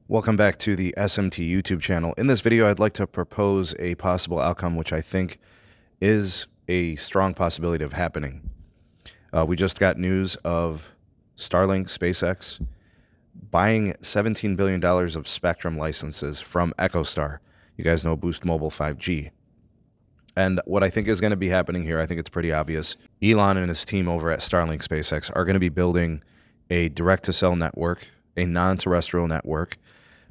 Welcome back to the SMT YouTube channel. In this video, I'd like to propose a possible outcome which I think is a strong possibility of happening. We just got news of Starlink, SpaceX, buying $17 billion of spectrum licenses from EchoStar. You guys know Boost Mobile 5G. And what I think is going to be happening here, I think it's pretty obvious. Elon and his team over at Starlink SpaceX are going to be building a direct-to-cell network, a non-terrestrial network,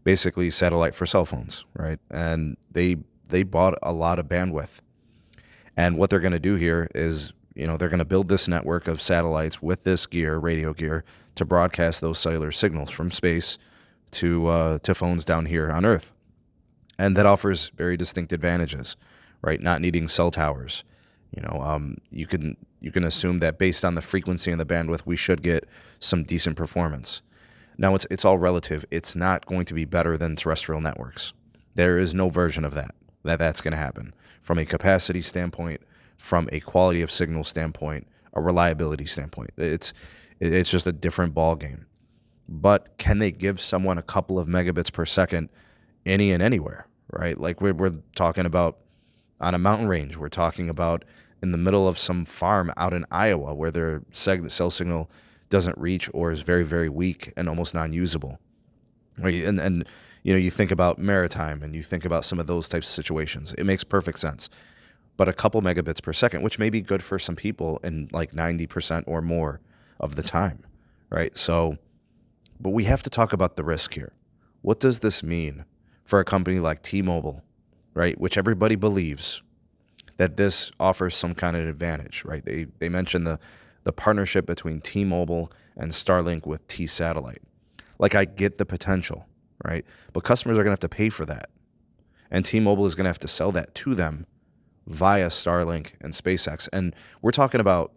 basically satellite for cell phones, right? And they bought a lot of bandwidth. And what they're going to do here is, they're going to build this network of satellites with this gear, radio gear, to broadcast those cellular signals from space to phones down here on Earth. And that offers very distinct advantages, right? Not needing cell towers. You can assume that based on the frequency and the bandwidth, we should get some decent performance. Now, it's all relative. It's not going to be better than terrestrial networks. There is no version of that's going to happen. From a capacity standpoint, from a quality of signal standpoint, a reliability standpoint. It's just a different ball game. But can they give someone a couple of megabits per second any and anywhere, right? Like we're talking about on a mountain range. We're talking about in the middle of some farm out in Iowa where their cell signal doesn't reach or is very, very weak and almost non-usable. Right? And you think about maritime and you think about some of those types of situations. It makes perfect sense. But a couple megabits per second, which may be good for some people in like 90% or more of the time, right? So, but we have to talk about the risk here. What does this mean for a company like T-Mobile, right? Which everybody believes that this offers some kind of advantage, right? They mentioned the partnership between T-Mobile and Starlink with T-Satellite. Like, I get the potential, right? But customers are going to have to pay for that. And T-Mobile is going to have to sell that to them via Starlink and SpaceX. And we're talking about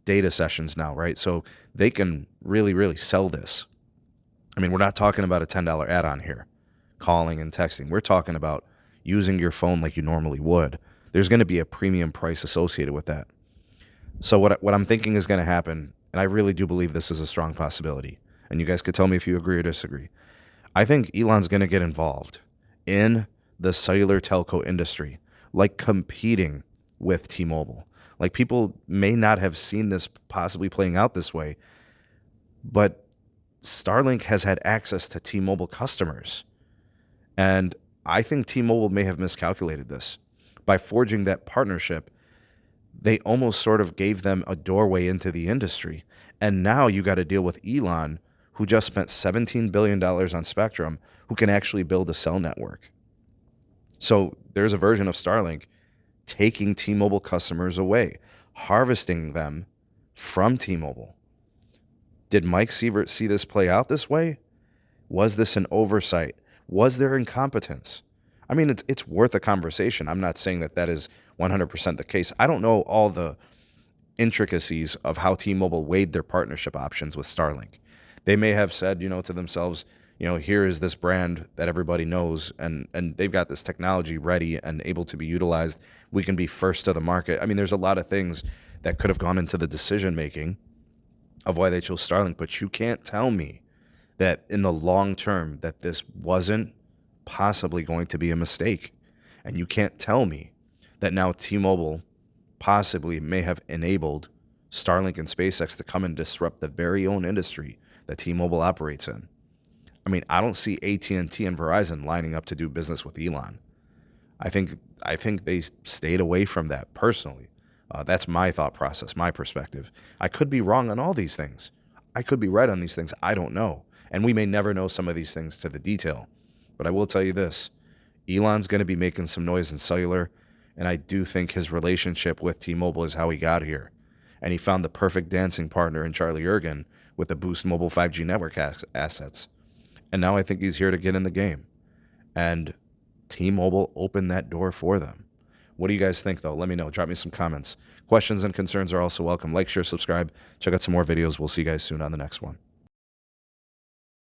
data sessions now, right? So they can really, really sell this. I mean, we're not talking about a $10 add-on here, calling and texting. We're talking about using your phone like you normally would. There's going to be a premium price associated with that. So what I'm thinking is going to happen, and I really do believe this is a strong possibility, and you guys could tell me if you agree or disagree. I think Elon's going to get involved in the cellular telco industry, like competing with T-Mobile. Like, people may not have seen this possibly playing out this way, but Starlink has had access to T-Mobile customers. And I think T-Mobile may have miscalculated this. By forging that partnership, they almost sort of gave them a doorway into the industry. And now you got to deal with Elon, who just spent $17 billion on spectrum, who can actually build a cell network. So there's a version of Starlink taking T-Mobile customers away, harvesting them from T-Mobile. Did Mike Sievert see this play out this way? Was this an oversight? Was there incompetence? I mean, it's worth a conversation. I'm not saying that is 100% the case. I don't know all the intricacies of how T-Mobile weighed their partnership options with Starlink. They may have said, to themselves, here is this brand that everybody knows, and they've got this technology ready and able to be utilized. We can be first to the market. I mean, there's a lot of things that could have gone into the decision-making of why they chose Starlink, but you can't tell me that in the long term that this wasn't possibly going to be a mistake. And you can't tell me that now T-Mobile possibly may have enabled Starlink and SpaceX to come and disrupt the very own industry that T-Mobile operates in. I mean, I don't see AT&T and Verizon lining up to do business with Elon. I think they stayed away from that personally. That's my thought process, my perspective. I could be wrong on all these things. I could be right on these things. I don't know. And we may never know some of these things to the detail. But I will tell you this, Elon's going to be making some noise in cellular, and I do think his relationship with T-Mobile is how he got here. And he found the perfect dancing partner in Charlie Ergen with the Boost Mobile 5G network assets. And now I think he's here to get in the game. And T-Mobile opened that door for them. What do you guys think, though? Let me know. Drop me some comments. Questions and concerns are also welcome. Like, share, subscribe. Check out some more videos. We'll see you guys soon on the next one.